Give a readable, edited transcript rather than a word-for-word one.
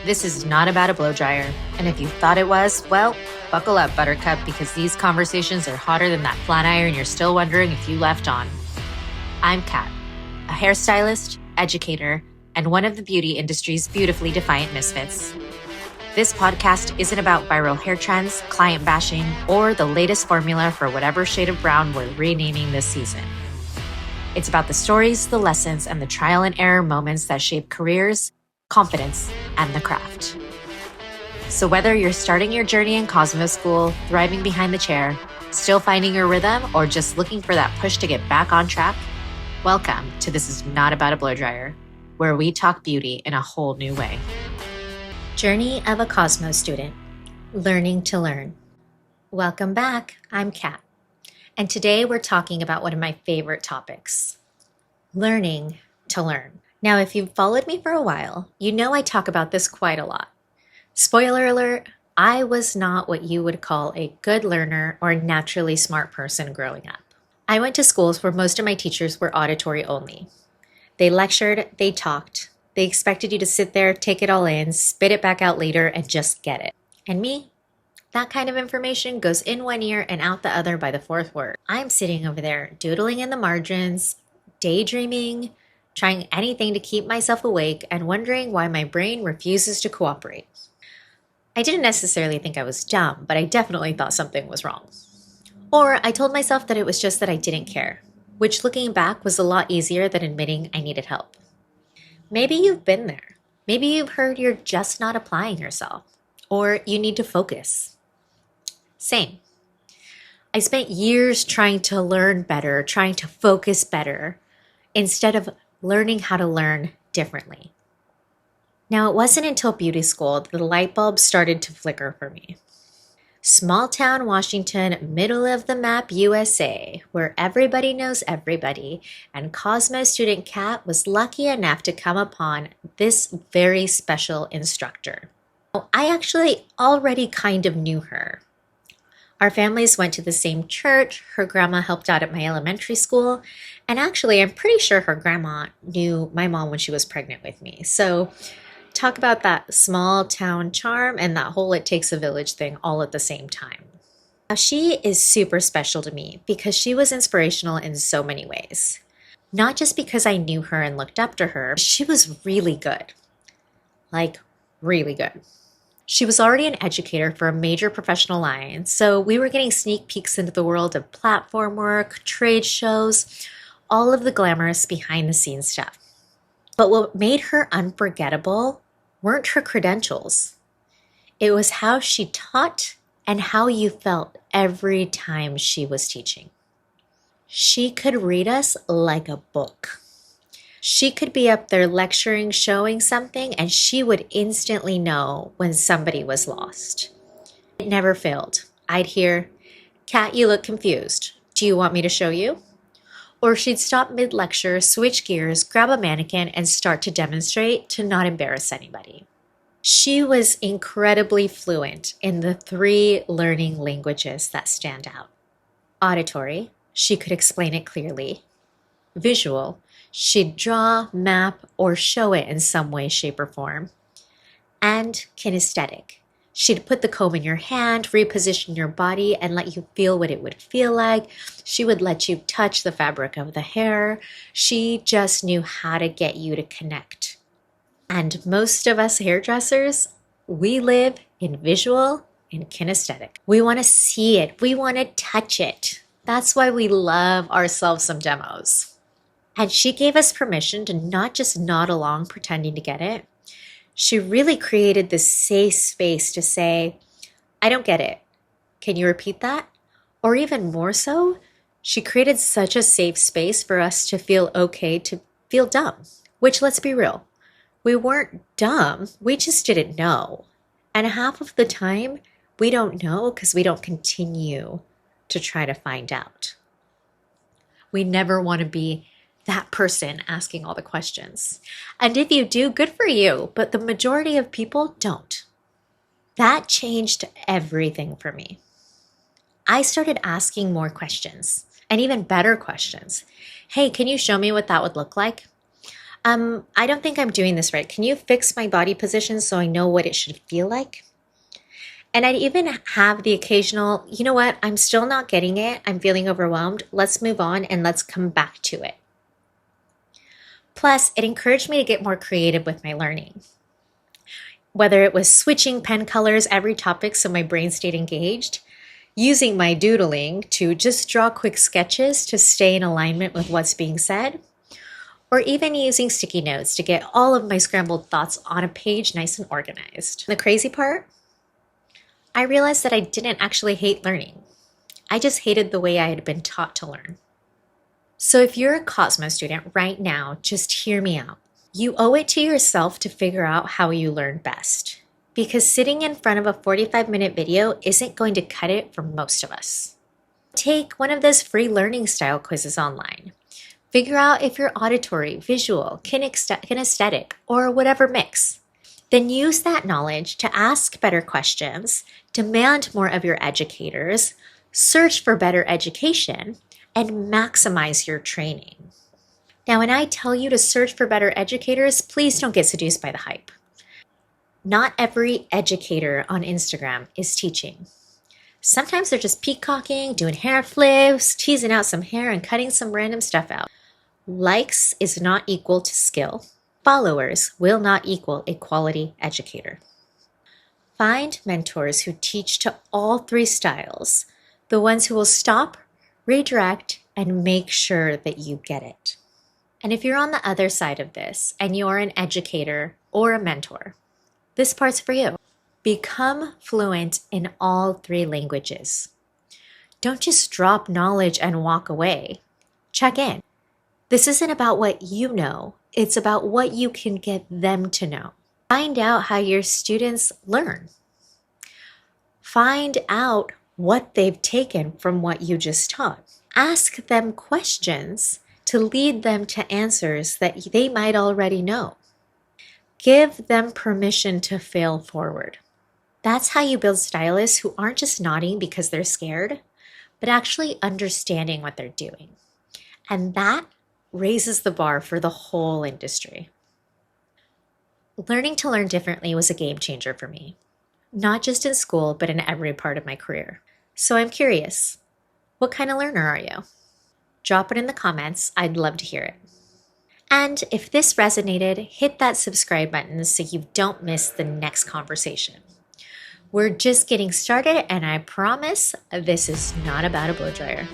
This is not about a blow dryer, and if you thought it was, well, buckle up, Buttercup, because these conversations are hotter than that flat iron you're still wondering if you left on. I'm Kat, a hairstylist, educator, and one of the beauty industry's beautifully defiant misfits. This podcast isn't about viral hair trends, client bashing, or the latest formula for whatever shade of brown we're renaming this season. It's about the stories, the lessons, and the trial and error moments that shape careers, confidence, and the craft. So whether you're starting your journey in Cosmo School, thriving behind the chair, still finding your rhythm, or just looking for that push to get back on track, welcome to This Is Not About a Blow Dryer, where we talk beauty in a whole new way. Journey of a Cosmo Student, Learning to Learn. Welcome back, I'm Kat, and today we're talking about one of my favorite topics, learning to learn. Now, if you've followed me for a while, you know I talk about this quite a lot. Spoiler alert, I was not what you would call a good learner or naturally smart person growing up. I went to schools where most of my teachers were auditory only. They lectured, they talked, they expected you to sit there, take it all in, spit it back out later, and just get it. And me? That kind of information goes in one ear and out the other by the fourth word. I'm sitting over there doodling in the margins, daydreaming, trying anything to keep myself awake, and wondering why my brain refuses to cooperate. I didn't necessarily think I was dumb, but I definitely thought something was wrong. Or I told myself that it was just that I didn't care, which looking back was a lot easier than admitting I needed help. Maybe you've been there. Maybe you've heard you're just not applying yourself, or you need to focus. Same. I spent years trying to learn better, trying to focus better, instead of learning how to learn differently. Now, it wasn't until beauty school that the light bulb started to flicker for me. Small town Washington, middle of the map USA, where everybody knows everybody, and Cosmo student Kat was lucky enough to come upon this very special instructor. I actually already kind of knew her. Our families went to the same church, her grandma helped out at my elementary school, and actually I'm pretty sure her grandma knew my mom when she was pregnant with me. So talk about that small town charm and that whole it takes a village thing all at the same time. Now she is super special to me because she was inspirational in so many ways. Not just because I knew her and looked up to her, she was really good. Like, really good. She was already an educator for a major professional line, so we were getting sneak peeks into the world of platform work, trade shows, all of the glamorous behind-the-scenes stuff. But what made her unforgettable weren't her credentials. It was how she taught and how you felt every time she was teaching. She could read us like a book. She could be up there lecturing, showing something, and she would instantly know when somebody was lost. It never failed. I'd hear, "Kat, you look confused. Do you want me to show you?" Or she'd stop mid-lecture, switch gears, grab a mannequin, and start to demonstrate to not embarrass anybody. She was incredibly fluent in the 3 learning languages that stand out. Auditory, she could explain it clearly. Visual, she'd draw, map, or show it in some way, shape, or form. And kinesthetic. She'd put the comb in your hand, reposition your body, and let you feel what it would feel like. She would let you touch the fabric of the hair. She just knew how to get you to connect. And most of us hairdressers, we live in visual and kinesthetic. We want to see it. We want to touch it. That's why we love ourselves some demos. And she gave us permission to not just nod along pretending to get it. She really created this safe space to say, "I don't get it. Can you repeat that?" Or even more so, she created such a safe space for us to feel okay to feel dumb. Which, let's be real, we weren't dumb, we just didn't know. And half of the time, we don't know because we don't continue to try to find out. We never want to be that person asking all the questions. And if you do, good for you, but the majority of people don't. That changed everything for me. I started asking more questions, and even better questions. Hey, can you show me what that would look like? I don't think I'm doing this right. Can you fix my body position so I know what it should feel like? And I'd even have the occasional, you know what, I'm still not getting it. I'm feeling overwhelmed. Let's move on and let's come back to it. Plus, it encouraged me to get more creative with my learning. Whether it was switching pen colors every topic so my brain stayed engaged, using my doodling to just draw quick sketches to stay in alignment with what's being said, or even using sticky notes to get all of my scrambled thoughts on a page nice and organized. The crazy part? I realized that I didn't actually hate learning. I just hated the way I had been taught to learn. So if you're a Cosmo student right now, just hear me out. You owe it to yourself to figure out how you learn best. Because sitting in front of a 45-minute video isn't going to cut it for most of us. Take one of those free learning style quizzes online. Figure out if you're auditory, visual, kinesthetic, or whatever mix. Then use that knowledge to ask better questions, demand more of your educators, search for better education, and maximize your training. Now, when I tell you to search for better educators, please don't get seduced by the hype. Not every educator on Instagram is teaching. Sometimes they're just peacocking, doing hair flips, teasing out some hair, and cutting some random stuff out. Likes is not equal to skill. Followers will not equal a quality educator. Find mentors who teach to all three styles, the ones who will stop, redirect, and make sure that you get it. And if you're on the other side of this and you're an educator or a mentor, this part's for you. Become fluent in all three languages. Don't just drop knowledge and walk away. Check in. This isn't about what you know. It's about what you can get them to know. Find out how your students learn. Find out what they've taken from what you just taught. Ask them questions to lead them to answers that they might already know. Give them permission to fail forward. That's how you build stylists who aren't just nodding because they're scared, but actually understanding what they're doing. And that raises the bar for the whole industry. Learning to learn differently was a game changer for me, not just in school, but in every part of my career. So I'm curious, what kind of learner are you? Drop it in the comments. I'd love to hear it. And if this resonated, hit that subscribe button so you don't miss the next conversation. We're just getting started, and I promise this is not about a blow dryer.